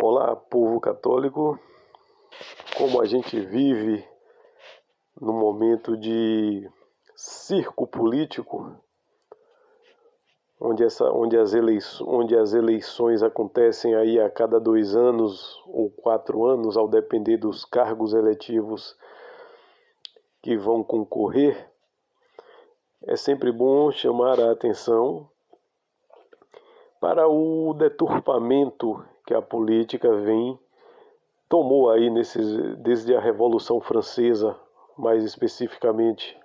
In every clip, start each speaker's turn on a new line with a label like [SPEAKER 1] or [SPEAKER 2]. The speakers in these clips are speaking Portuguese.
[SPEAKER 1] Olá, povo católico. Como a gente vive num momento de circo político, onde as eleições acontecem aí a cada 2 anos ou 4 anos, ao depender dos cargos eletivos que vão concorrer, é sempre bom chamar a atenção para o deturpamento que a política tomou aí desde a Revolução Francesa, mais especificamente.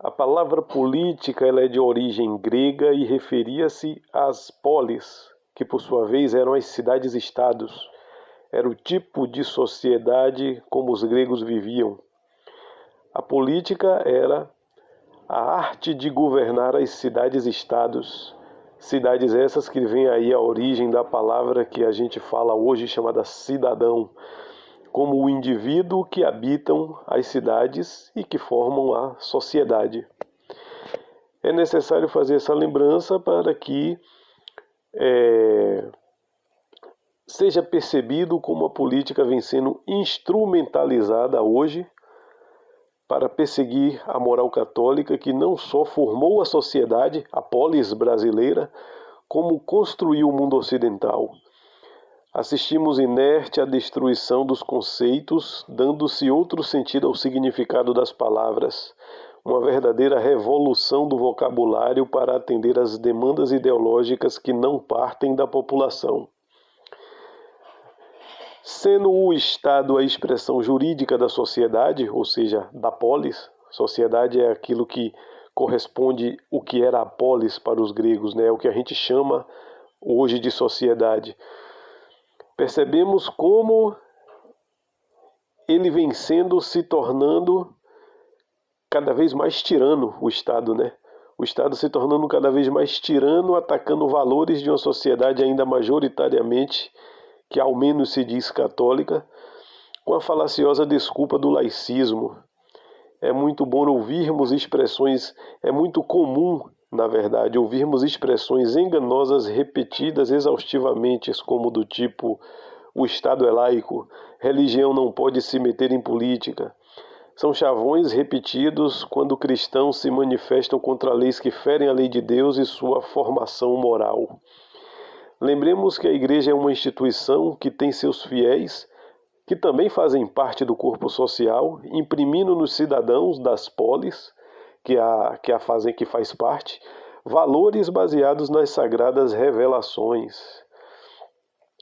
[SPEAKER 1] A palavra política ela é de origem grega e referia-se às polis, que por sua vez eram as cidades-estados. Era o tipo de sociedade como os gregos viviam. A política era a arte de governar as cidades-estados. Cidades essas que vem aí a origem da palavra que a gente fala hoje chamada cidadão, como o indivíduo que habitam as cidades e que formam a sociedade. É necessário fazer essa lembrança para que seja percebido como a política vem sendo instrumentalizada hoje para perseguir a moral católica que não só formou a sociedade, a polis brasileira, como construiu o mundo ocidental. Assistimos inerte à destruição dos conceitos, dando-se outro sentido ao significado das palavras, uma verdadeira revolução do vocabulário para atender às demandas ideológicas que não partem da população. Sendo o Estado a expressão jurídica da sociedade, ou seja, da polis, sociedade é aquilo que corresponde o que era a polis para os gregos, né? O que a gente chama hoje de sociedade. Percebemos como ele vem se tornando cada vez mais tirano, o Estado, né? O Estado se tornando cada vez mais tirano, atacando valores de uma sociedade ainda majoritariamente, que ao menos se diz católica, com a falaciosa desculpa do laicismo. É muito bom ouvirmos expressões, é muito comum, na verdade, ouvirmos expressões enganosas repetidas exaustivamente, como do tipo: o Estado é laico, religião não pode se meter em política. São chavões repetidos quando cristãos se manifestam contra leis que ferem a lei de Deus e sua formação moral. Lembremos que a Igreja é uma instituição que tem seus fiéis, que também fazem parte do corpo social, imprimindo nos cidadãos das polis, que faz parte, valores baseados nas sagradas revelações.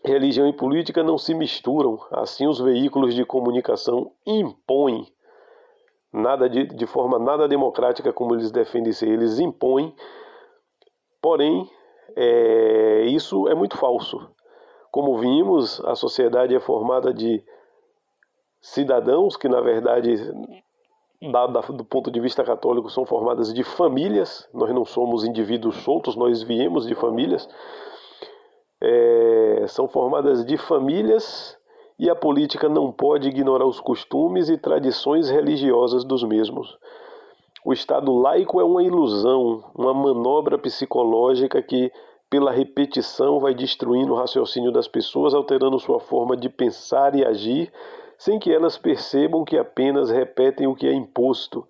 [SPEAKER 1] Religião e política não se misturam, assim os veículos de comunicação impõem, de forma nada democrática como eles defendem ser, eles impõem, porém, isso é muito falso. Como vimos, a sociedade é formada de cidadãos que, na verdade, do ponto de vista católico, são formadas de famílias. Nós não somos indivíduos soltos, nós viemos de famílias. São formadas de famílias e a política não pode ignorar os costumes e tradições religiosas dos mesmos. O Estado laico é uma ilusão, uma manobra psicológica que, pela repetição, vai destruindo o raciocínio das pessoas, alterando sua forma de pensar e agir, sem que elas percebam que apenas repetem o que é imposto.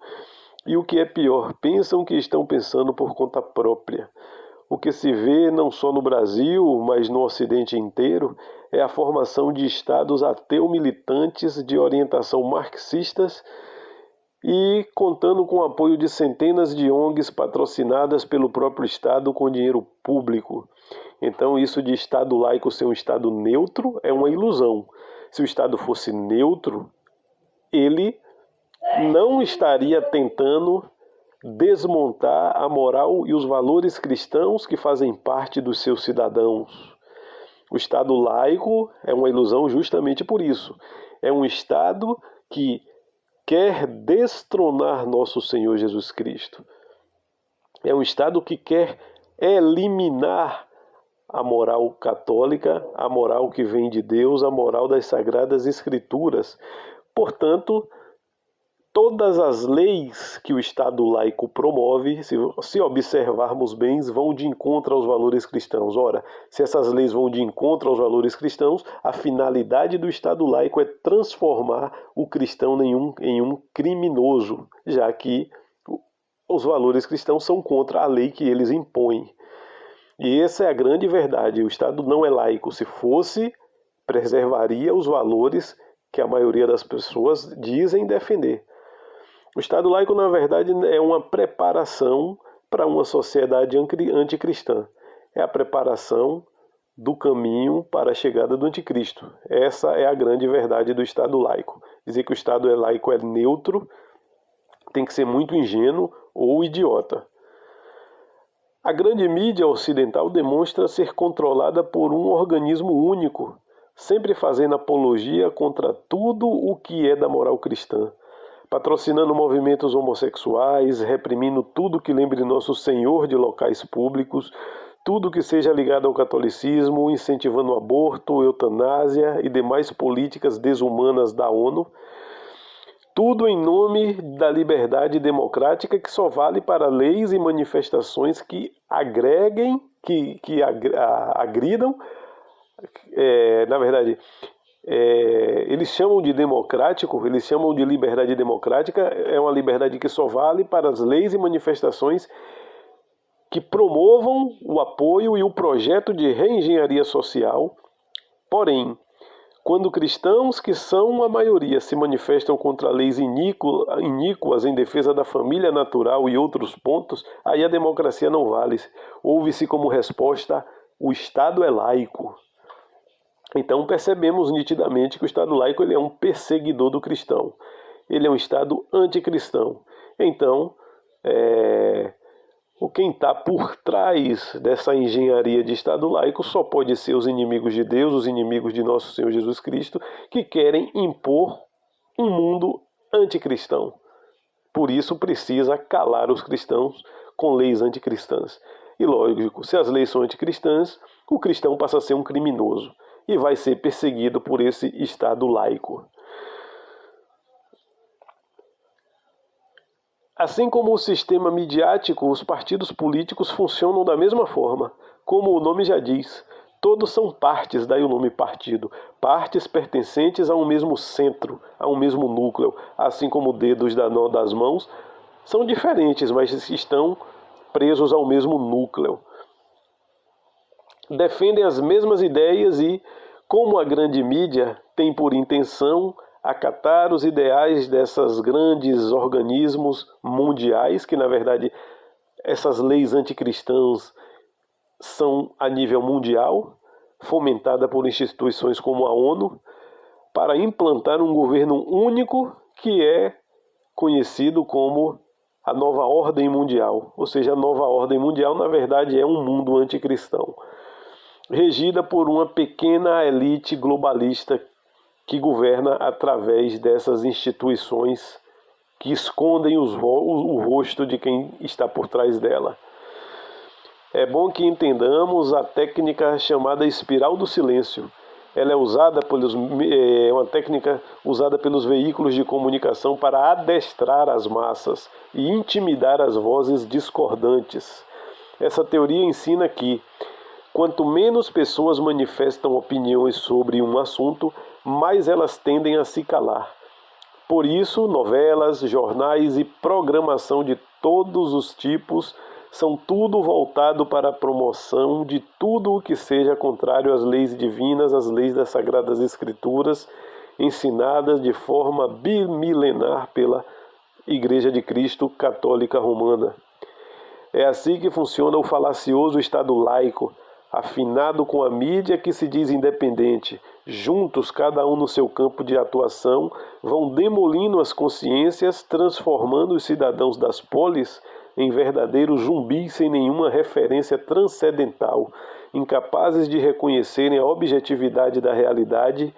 [SPEAKER 1] E o que é pior, pensam que estão pensando por conta própria. O que se vê não só no Brasil, mas no Ocidente inteiro, é a formação de estados ateu-militantes de orientação marxistas e contando com o apoio de centenas de ONGs patrocinadas pelo próprio Estado com dinheiro público. Então isso de Estado laico ser um Estado neutro é uma ilusão. Se o Estado fosse neutro, ele não estaria tentando desmontar a moral e os valores cristãos que fazem parte dos seus cidadãos. O Estado laico é uma ilusão justamente por isso. É um Estado que quer destronar nosso Senhor Jesus Cristo. É um Estado que quer eliminar a moral católica, a moral que vem de Deus, a moral das Sagradas Escrituras. Portanto, todas as leis que o Estado laico promove, se observarmos bem, vão de encontro aos valores cristãos. Ora, se essas leis vão de encontro aos valores cristãos, a finalidade do Estado laico é transformar o cristão em um criminoso, já que os valores cristãos são contra a lei que eles impõem. E essa é a grande verdade. O Estado não é laico. Se fosse, preservaria os valores que a maioria das pessoas dizem defender. O Estado laico, na verdade, é uma preparação para uma sociedade anticristã. É a preparação do caminho para a chegada do anticristo. Essa é a grande verdade do Estado laico. Dizer que o Estado laico é neutro tem que ser muito ingênuo ou idiota. A grande mídia ocidental demonstra ser controlada por um organismo único, sempre fazendo apologia contra tudo o que é da moral cristã, patrocinando movimentos homossexuais, reprimindo tudo que lembre Nosso Senhor de locais públicos, tudo que seja ligado ao catolicismo, incentivando o aborto, eutanásia e demais políticas desumanas da ONU, tudo em nome da liberdade democrática que só vale para leis e manifestações que agreguem, agridam, na verdade, eles chamam de democrático, eles chamam de liberdade democrática, é uma liberdade que só vale para as leis e manifestações que promovam o apoio e o projeto de reengenharia social. Porém, quando cristãos, que são a maioria, se manifestam contra leis iníquas em defesa da família natural e outros pontos, aí a democracia não vale. Ouve-se como resposta: o Estado é laico. Então percebemos nitidamente que o Estado laico ele é um perseguidor do cristão. Ele é um Estado anticristão. Então, quem está por trás dessa engenharia de Estado laico só pode ser os inimigos de Deus, os inimigos de nosso Senhor Jesus Cristo, que querem impor um mundo anticristão. Por isso precisa calar os cristãos com leis anticristãs. E lógico, se as leis são anticristãs, o cristão passa a ser um criminoso e vai ser perseguido por esse Estado laico. Assim como o sistema midiático, os partidos políticos funcionam da mesma forma. Como o nome já diz, todos são partes, daí o nome partido. Partes pertencentes a um mesmo centro, a um mesmo núcleo. Assim como dedos das mãos são diferentes, mas estão presos ao mesmo núcleo. Defendem as mesmas ideias e, como a grande mídia tem por intenção acatar os ideais desses grandes organismos mundiais, que na verdade essas leis anticristãs são a nível mundial, fomentada por instituições como a ONU, para implantar um governo único que é conhecido como a nova ordem mundial. Ou seja, a nova ordem mundial na verdade é um mundo anticristão, regida por uma pequena elite globalista que governa através dessas instituições que escondem o rosto de quem está por trás dela. É bom que entendamos a técnica chamada espiral do silêncio. Ela é uma técnica usada pelos veículos de comunicação para adestrar as massas e intimidar as vozes discordantes. Essa teoria ensina que, quanto menos pessoas manifestam opiniões sobre um assunto, mais elas tendem a se calar. Por isso, novelas, jornais e programação de todos os tipos são tudo voltado para a promoção de tudo o que seja contrário às leis divinas, às leis das Sagradas Escrituras, ensinadas de forma bimilenar pela Igreja de Cristo Católica Romana. É assim que funciona o falacioso Estado laico, afinado com a mídia que se diz independente. Juntos, cada um no seu campo de atuação, vão demolindo as consciências, transformando os cidadãos das polis em verdadeiros zumbis sem nenhuma referência transcendental, incapazes de reconhecerem a objetividade da realidade.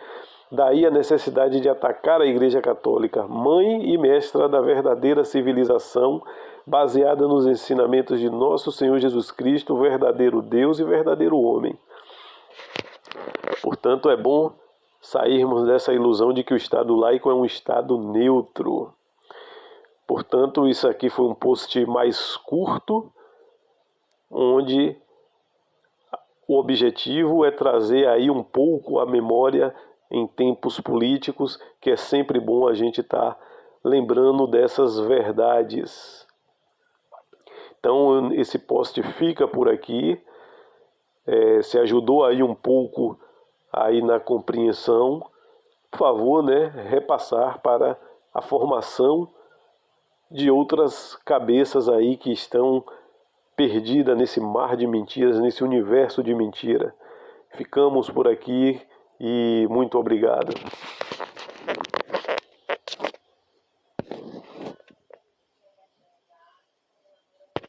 [SPEAKER 1] Daí a necessidade de atacar a Igreja Católica, mãe e mestra da verdadeira civilização, baseada nos ensinamentos de nosso Senhor Jesus Cristo, verdadeiro Deus e verdadeiro homem. Portanto, é bom sairmos dessa ilusão de que o Estado laico é um Estado neutro. Portanto, isso aqui foi um post mais curto, onde o objetivo é trazer aí um pouco a memória em tempos políticos, que é sempre bom a gente estar lembrando dessas verdades. Então, esse post fica por aqui. Se ajudou aí um pouco aí na compreensão, por favor, né, repassar para a formação de outras cabeças aí que estão perdidas nesse mar de mentiras, nesse universo de mentira. Ficamos por aqui e muito obrigado.